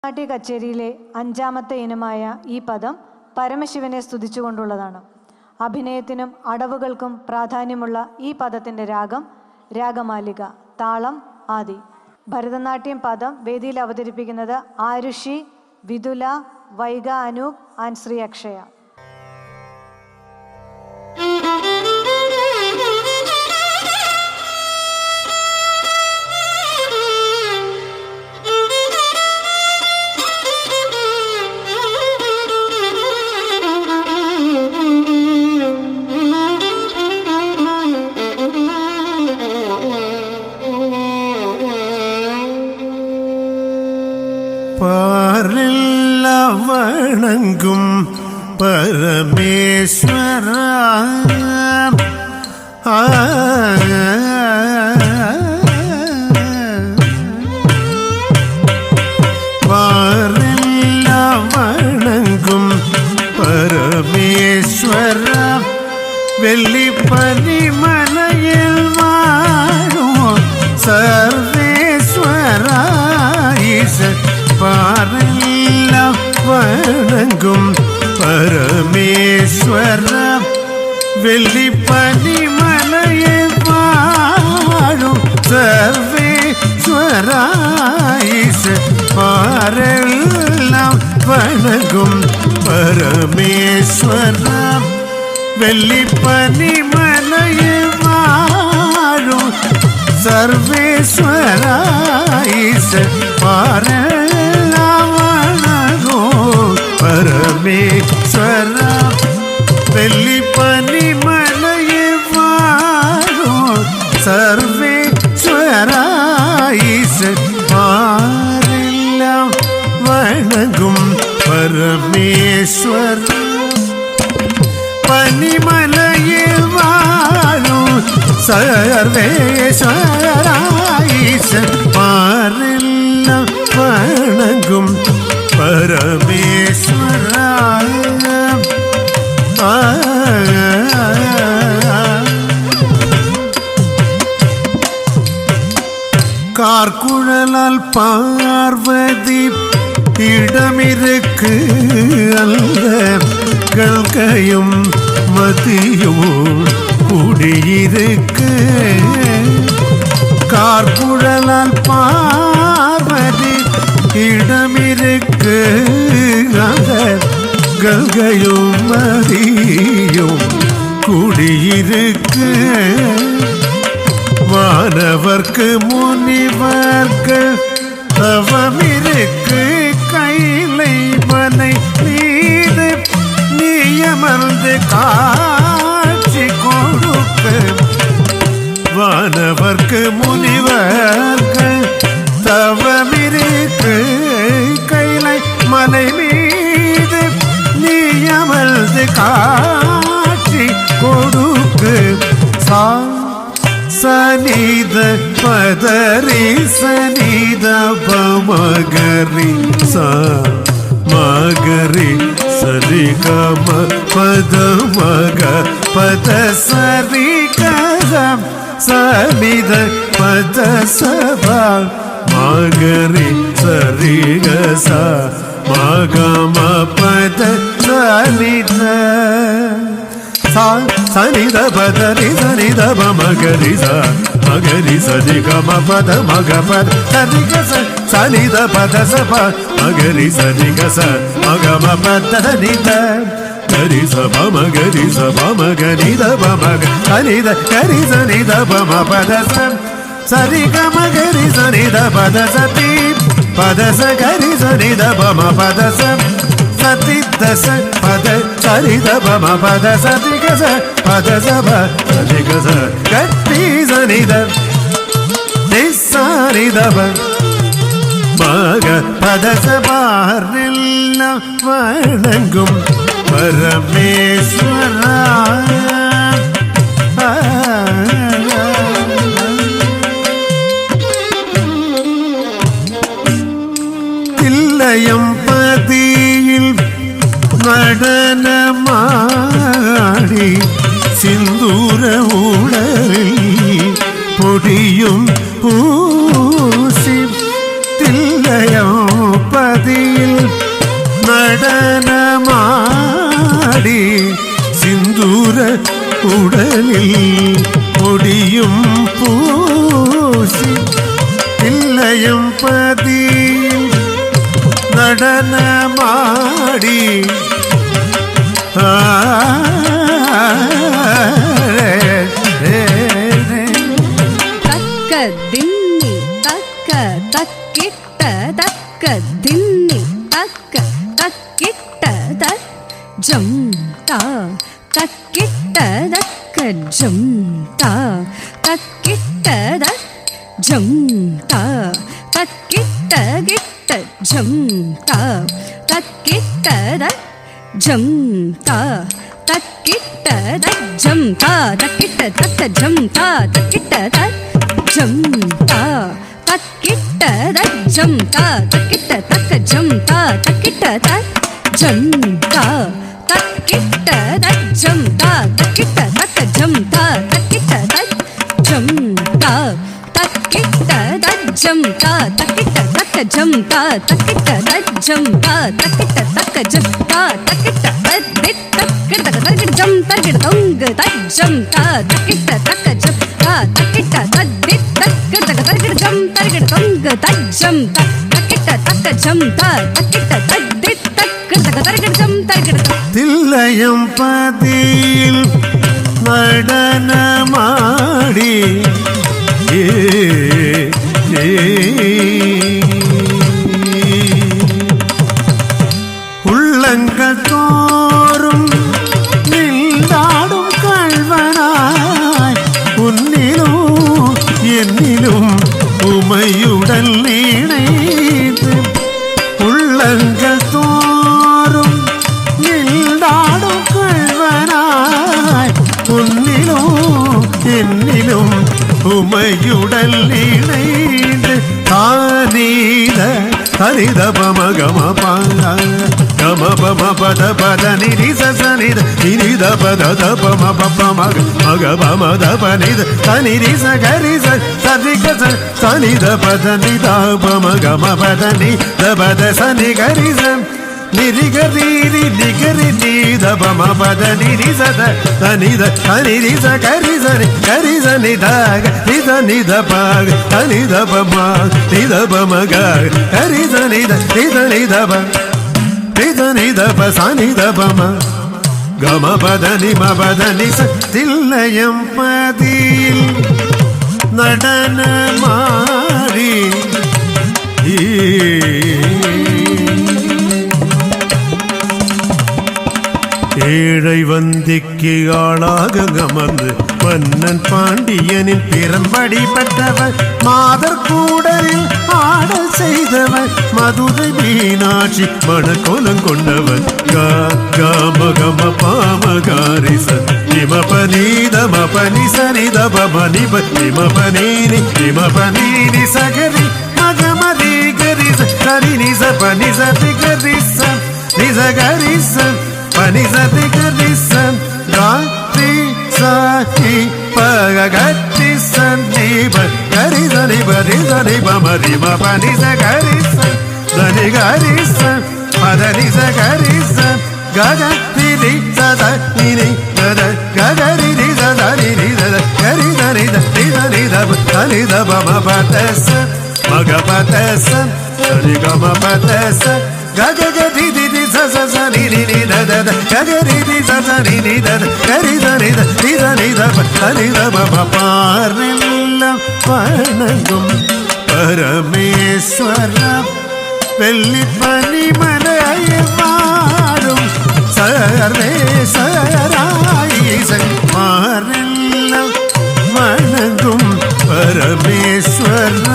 നാട്യ കച്ചേരിയിലെ അഞ്ചാമത്തെ ഇനമായ ഈ പദം പരമശിവനെ സ്തുതിച്ചുകൊണ്ടുള്ളതാണ്. അഭിനയത്തിനും അടവുകൾക്കും പ്രാധാന്യമുള്ള ഈ പദത്തിൻ്റെ രാഗം രാഗമാലിക, താളം ആദി. ഭരതനാട്യം പദം വേദിയിൽ അവതരിപ്പിക്കുന്നത് ആരുഷി, വിദുല, വൈഗ അനൂപ് ആൻഡ് ശ്രീ അക്ഷയ. വണങ്ങും പരമേശ്വര വണങ്ങും പരമേശ്വര വെള്ളിപ്പനിമലയിൽ വാഴും സർവേശ്വര ഈശ പാറെല്ലാം വണങ്ങും പരമേശ്വര വെള്ളിപ്പനിമലയിൽ വാഴും സർവേശ്വര ഈശ പാറെല്ലാം വണങ്ങും പരമേശ്വര വെള്ളിപ്പനിമലയിൽ വാഴും സർവേശ്വര ഈശ പാറെല്ലാം വണങ്ങും പരമേശ്വര വെള്ളിപ്പനിമലയിൽ വാഴും സർവേശ്വര ഈശ പാറെല്ലാം വണങ്ങും പരമേശ്വര പനിമലയിൽ വാഴും സർവേശ്വര ഈശ പാറെല്ലാം വണങ്ങും പരമേശ്വര கார்குழலால் பார்வதி இடமிருக்கு அல்ல கல்கையும் மதியும் குடியிருக்கு கார்குழலால் பார்வதி இடமிருக்கு அந்த கல்கையும் மதியும் குடியிருக்கு வானவர்க்கு முனிவர்கள் தவமிருக்கு கைலை மலை மீது நீயமர்ந்து காட்சி கொடுக்க வானவர்க்கு முனிவர்கள் தவமிருக்கு கைலை மலை மீது நீயமர்ந்து காட்சி கொடுக்க சனித பதரி சனித பமகரி மகரி சரி கம பத மக பத சரி கரம் சனித பத சபா மகரி சரி கச மகம பத சனித சனித பதரி சனித மகரி மகரி சரி கம பத மக பத சரி கச சனித பத சப மகரி சரி கச மகம பத நித கரி சப மகரி சப மகரி தப மக சனித கரி சனித பம பத சரி கம கரி சனித பத சதி பத ச கரி சனித பம பத சதி தச பத சரித பம பத சதி கச பத சப சதி கச கட்டி சனித நிசாரித மக பத சபாரெல்லாம் வணங்கும் பரமேஸ்வர தில்லையம் பதியில் நடனமாடி சிந்தூர உடலில் பொடியும் பூசி தில்லையம் பதி നടനമാടി സിന്ദൂര ഉടലിൽ പൊടിയും പൂശി പിള്ളയും പതി നടനമാടി തക്ക ദിന്നി തക്ക തക്കിട്ട തക്ക ദിന്നി തക്ക തക്കിട്ട ജം താ തക്കിട്ട തക്ക ജം താ തക്കിട്ട ജം താ തക്കിട്ട ഗിട്ട ജം താ തക്കിട്ട ജം താ തക്കിട്ട ജം താ തക്കിട്ട തക്ക ജം താ തക്കിട്ട ജം താ തക്കിട്ട ജം താ തക്കിട്ട തക്ക ജം താ തക്കിട്ട ജം താ തക്കിട്ട ജം താ തക്കിട്ട തക്ക ജം താ തക്കിട്ട ജം താ തക്കിട്ട ജം താ തക്കിട്ട തക്ക ജം താ തക്കിട്ട ജം താ തക്കിട്ട തക്ക ജം താ തക്കിട്ട ജം തക്കിട്ട തൊങ്ക ജം താ തക്കിട്ട തക്ക ജം താ തക്കിട്ട ജം തക്കിട്ട തൊങ്ക ജം താ തക്കിട്ട തക്ക ജം താ തക്കിട്ട ജം തക്കിട്ട തില്ലയം പതിയിൽ നടനമാടി ഉള്ളങ്ങൾ തോറും നിന്നാടും കൾവനായി ഉന്നിലും എന്നിലും ഉമയുടൽ നീണൈത് ഉള്ളങ്ങൾ തോറും നിന്നാടും കൾവനായി ഉന്നിലും എന്നിലും ഉമയുടൽ നീണൈത് താനീത ഹരിത പമ ഗമ പാല ഗമ പമ പദ പദ നിരിസ സനിത നിരിത പദ ത പമ പപ മഗ മഗ പമ ത പനിത തനിരിസ ഗരിസ സരിക സനിത പദ നിത പമ ഗമ പദ നി ത പദ സനി ഗരിസ നിരിഗരീരി നിഗരി നീത പമ പദ നിരിസ തനിത തനിരിസ ഗരിസ ഗരിസ നിദാഗ നിദ നിദ പാഗ തനിത പമ നിദ പമ ഗ ഗരിസ നിദ നിദ നിദ പ നിദ നിദ പ സനിദ പമ ഗമ പദ നിമ പദ നിസ തില്ലയം പതിയിൽ നടനമാടി ஏழை வந்திக்கு ஆளாக அமர்ந்து மன்னன் பாண்டியனின் பிறம்படி பட்டவன் மாதர் கூடரில் ஆடல் செய்தவன் மதுரை மீனாட்சி மணக்கோலம் கொண்டவன் கம கம பாமகாரிச நிமபனீத மபனி சரித பமனி நிமபனீனி நிமபனீனி சகரி மகமதி கரிச கரி நிச பனி சதி கரிச நிச கரிச பனி சதி கரிச காத்தி சாஹி பகத்தி சந்தீப கரி சனி பரி சனி பமரி மபனி ச கரிச தனி கரிச பதனி ச கரிச ககத்தி ரி சத நினி தத ககரி ரி சத நினி தத கரி தனி தனி தனி தப தனி தப மபதச மகபதச சரி கம பதச ககதி தி தி ச ச ச நி நி நி தத ககரி தி ச ச நி நி தத கரி தனி தனி தனி தப தனி தப மபாரெல்லாம் வணங்கும் பரமேஸ்வர வெள்ளி பனி மலையை வாடும் சர்வேஸ்வராய் மாறெல்லாம் வணங்கும் பரமேஸ்வர